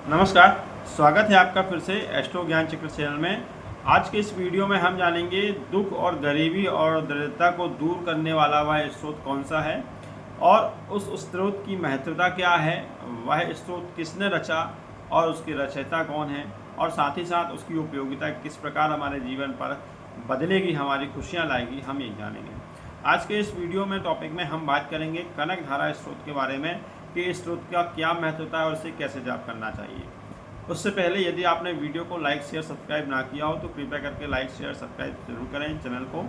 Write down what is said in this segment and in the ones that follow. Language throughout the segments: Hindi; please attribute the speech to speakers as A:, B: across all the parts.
A: नमस्कार, स्वागत है आपका फिर से एस्ट्रो ज्ञान चक्र चैनल में। आज के इस वीडियो में हम जानेंगे दुख और गरीबी और दरिद्रता को दूर करने वाला वह स्रोत कौन सा है और उस स्रोत की महत्वता क्या है, वह स्रोत किसने रचा और उसकी रचयिता कौन है, और साथ ही साथ उसकी उपयोगिता किस प्रकार हमारे जीवन पर बदलेगी, हमारी खुशियाँ लाएगी, हम ये जानेंगे। आज के इस वीडियो में टॉपिक में हम बात करेंगे कनक धारा स्रोत के बारे में कि इस स्रोत का क्या महत्वता है और इसे कैसे जाप करना चाहिए। उससे पहले यदि आपने वीडियो को लाइक शेयर सब्सक्राइब ना किया हो तो कृपया करके लाइक शेयर सब्सक्राइब जरूर करें चैनल को,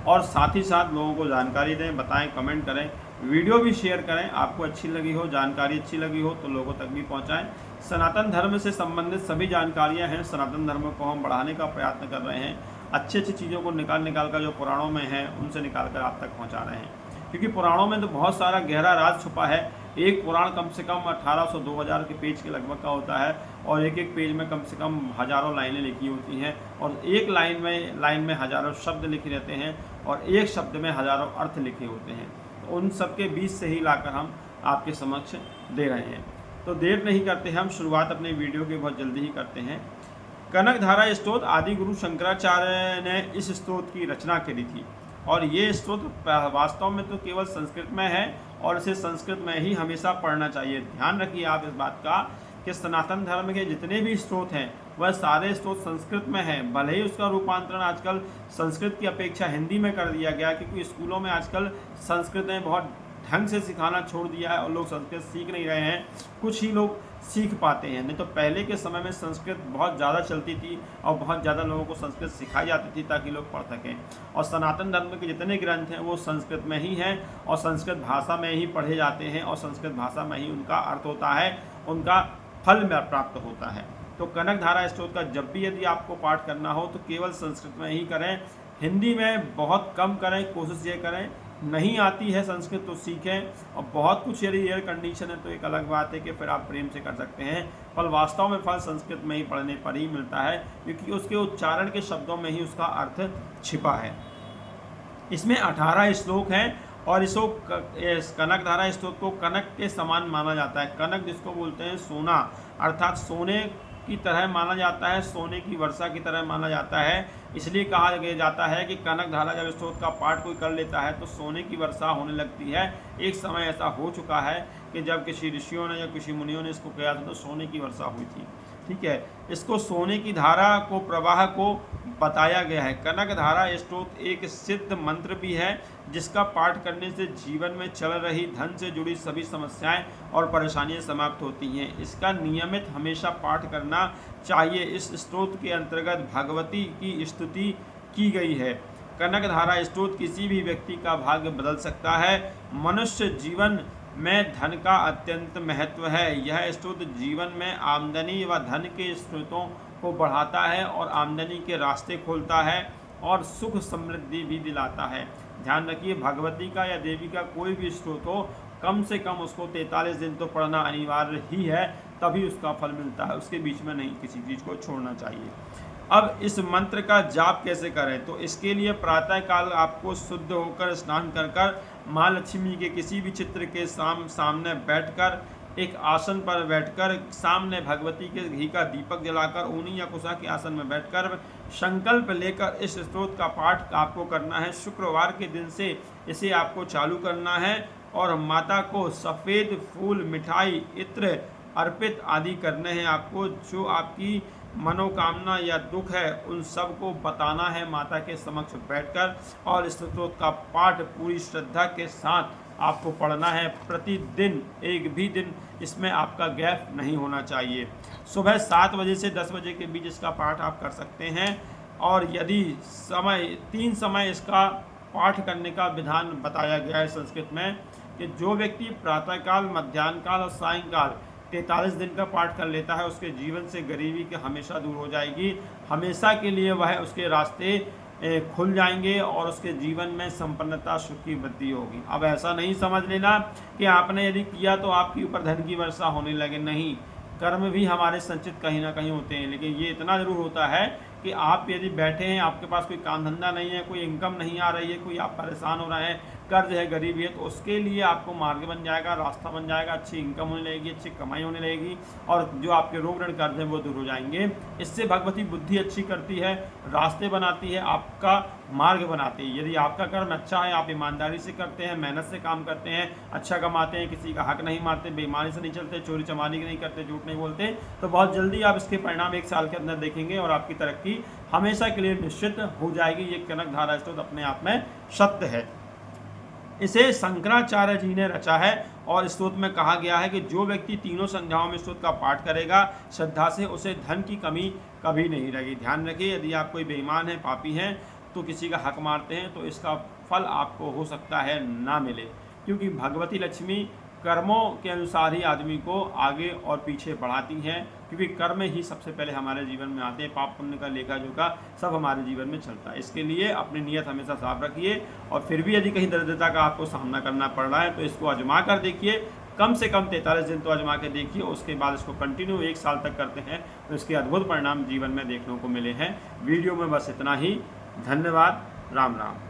A: और साथ ही साथ लोगों को जानकारी दें, बताएं, कमेंट करें, वीडियो भी शेयर करें। आपको अच्छी लगी हो, जानकारी अच्छी लगी हो तो लोगों तक भी पहुँचाएँ। सनातन धर्म से संबंधित सभी जानकारियाँ हैं, सनातन धर्म को हम बढ़ाने का प्रयत्न कर रहे हैं। अच्छी चीज़ों को निकाल कर जो पुराणों में है उनसे निकाल कर आप तक पहुँचा रहे हैं, क्योंकि पुराणों में तो बहुत सारा गहरा राज छुपा है। एक पुराण कम से कम 1800-2000 के पेज के लगभग का होता है और एक एक पेज में कम से कम हज़ारों लाइनें लिखी होती हैं, और एक लाइन में हज़ारों शब्द लिखे रहते हैं और एक शब्द में हज़ारों अर्थ लिखे होते हैं। तो उन सब के बीच से ही लाकर हम आपके समक्ष दे रहे हैं। तो देर नहीं करते, हम शुरुआत अपने वीडियो की बहुत जल्दी ही करते हैं। कनक धारा स्त्रोत आदि गुरु शंकराचार्य ने इस स्त्रोत की रचना करी थी, और ये स्त्रोत वास्तव में तो केवल संस्कृत में है और इसे संस्कृत में ही हमेशा पढ़ना चाहिए। ध्यान रखिए आप इस बात का कि सनातन धर्म के जितने भी स्त्रोत हैं वह सारे स्त्रोत संस्कृत में हैं। भले ही उसका रूपांतरण आजकल संस्कृत की अपेक्षा हिंदी में कर दिया गया, क्योंकि स्कूलों में आजकल संस्कृत में बहुत ढंग से सिखाना छोड़ दिया है और लोग संस्कृत सीख नहीं रहे हैं। कुछ ही लोग सीख पाते हैं, नहीं तो पहले के समय में संस्कृत बहुत ज़्यादा चलती थी और बहुत ज़्यादा लोगों को संस्कृत सिखाई जाती थी ताकि लोग पढ़ सकें। और सनातन धर्म के जितने ग्रंथ हैं वो संस्कृत में ही हैं और संस्कृत भाषा में ही पढ़े जाते हैं और संस्कृत भाषा में ही उनका अर्थ होता है, उनका फल में प्राप्त होता है। तो कनक धारा स्त्रोत का जब भी यदि आपको पाठ करना हो तो केवल संस्कृत में ही करें, हिंदी में बहुत कम करें। कोशिश ये करें, नहीं आती है संस्कृत तो सीखें, और बहुत कुछ यदि एयर कंडीशन है तो एक अलग बात है कि फिर आप प्रेम से कर सकते हैं, पर वास्तव में फल संस्कृत में ही पढ़ने पर ही मिलता है, क्योंकि उसके उच्चारण के शब्दों में ही उसका अर्थ छिपा है। इसमें 18 श्लोक हैं और इसको कनक धारा स्त्रोत को कनक के समान माना जाता है। कनक जिसको बोलते हैं सोना, अर्थात सोने की तरह माना जाता है, सोने की वर्षा की तरह माना जाता है। इसलिए कहा जाता है कि कनक धारा जब स्त्रोत का पाठ कोई कर लेता है तो सोने की वर्षा होने लगती है। एक समय ऐसा हो चुका है कि जब किसी ऋषियों ने या किसी मुनियों ने इसको किया था तो सोने की वर्षा हुई थी। ठीक है, इसको सोने की धारा को, प्रवाह को बताया गया है। कनक धारा स्त्रोत एक सिद्ध मंत्र भी है जिसका पाठ करने से जीवन में चल रही धन से जुड़ी सभी समस्याएं और परेशानियां समाप्त होती हैं। इसका नियमित हमेशा पाठ करना चाहिए। इस स्त्रोत के अंतर्गत भगवती की स्तुति की गई है। कनक धारा स्त्रोत किसी भी व्यक्ति का भाग्य बदल सकता है। मनुष्य जीवन में धन का अत्यंत महत्व है। यह स्त्रोत जीवन में आमदनी व धन के स्रोतों को बढ़ाता है और आमदनी के रास्ते खोलता है और सुख समृद्धि भी दिलाता है। ध्यान रखिए, भगवती का या देवी का कोई भी स्त्रोत हो, कम से कम उसको 43 दिन तो पढ़ना अनिवार्य ही है, तभी उसका फल मिलता है। उसके बीच में नहीं किसी चीज़ को छोड़ना चाहिए। अब इस मंत्र का जाप कैसे करें, तो इसके लिए प्रातःकाल आपको शुद्ध होकर स्नान कर माँ लक्ष्मी के किसी भी चित्र के सामने बैठकर, एक आसन पर बैठकर, सामने भगवती के घी का दीपक जलाकर, ऊनी या कुशा के आसन में बैठकर संकल्प लेकर इस स्त्रोत का पाठ आपको करना है। शुक्रवार के दिन से इसे आपको चालू करना है और माता को सफ़ेद फूल, मिठाई, इत्र अर्पित आदि करने हैं। आपको जो आपकी मनोकामना या दुख है उन सब को बताना है माता के समक्ष बैठकर, और इस स्त्रोत का पाठ पूरी श्रद्धा के साथ आपको पढ़ना है। प्रतिदिन एक भी दिन इसमें आपका गैप नहीं होना चाहिए। सुबह 7 बजे से 10 बजे के बीच इसका पाठ आप कर सकते हैं, और यदि तीन समय इसका पाठ करने का विधान बताया गया है संस्कृत में कि जो व्यक्ति प्रातःकाल, मध्याह्न काल और सायंकाल 43 दिन का पाठ कर लेता है उसके जीवन से गरीबी के हमेशा दूर हो जाएगी। हमेशा के लिए वह उसके रास्ते खुल जाएंगे और उसके जीवन में संपन्नता, सुख की वृद्धि होगी। अब ऐसा नहीं समझ लेना कि आपने यदि किया तो आपके ऊपर धन की वर्षा होने लगे, नहीं। कर्म भी हमारे संचित कहीं ना कहीं होते हैं, लेकिन ये इतना ज़रूर होता है कि आप यदि बैठे हैं, आपके पास कोई काम धंधा नहीं है, कोई इनकम नहीं आ रही है, कोई आप परेशान हो रहे हैं, कर्ज है, गरीबी है, तो उसके लिए आपको मार्ग बन जाएगा, रास्ता बन जाएगा, अच्छी इनकम होने लगेगी, अच्छी कमाई होने लगेगी और जो आपके रोग ऋण कर्ज हैं वो दूर हो जाएंगे। इससे भगवती बुद्धि अच्छी करती है, रास्ते बनाती है, आपका मार्ग बनाती है। यदि आपका कर्म अच्छा है, आप ईमानदारी से करते हैं, मेहनत से काम करते हैं, अच्छा कमाते हैं, किसी का हक नहीं मारते, बेईमानी से नहीं चलते, चोरी चमारी नहीं करते, झूठ नहीं बोलते, तो बहुत जल्दी आप इसके परिणाम 1 साल के अंदर देखेंगे और आपकी तरक्की हमेशा के लिए निश्चित हो जाएगी। ये कनक धारा स्तोत्र अपने आप में सत्य है। इसे शंकराचार्य जी ने रचा है और स्तोत्र में कहा गया है कि जो व्यक्ति तीनों संध्याओं में स्तोत्र का पाठ करेगा श्रद्धा से, उसे धन की कमी कभी नहीं रहेगी। ध्यान रखिए, यदि आप कोई बेईमान है, पापी हैं, तो किसी का हक मारते हैं, तो इसका फल आपको हो सकता है ना मिले, क्योंकि भगवती लक्ष्मी कर्मों के अनुसार ही आदमी को आगे और पीछे बढ़ाती हैं, क्योंकि कर्म ही सबसे पहले हमारे जीवन में आते हैं। पाप पुण्य का लेखा जोखा सब हमारे जीवन में चलता है। इसके लिए अपनी नीयत हमेशा साफ रखिए और फिर भी यदि कहीं दरिद्रता का आपको सामना करना पड़ रहा है तो इसको आजमा कर देखिए, कम से कम 43 दिन तो आजमा के देखिए, उसके बाद इसको कंटिन्यू 1 साल तक करते हैं तो इसके अद्भुत परिणाम जीवन में देखने को मिले हैं। वीडियो में बस इतना ही। धन्यवाद। राम राम।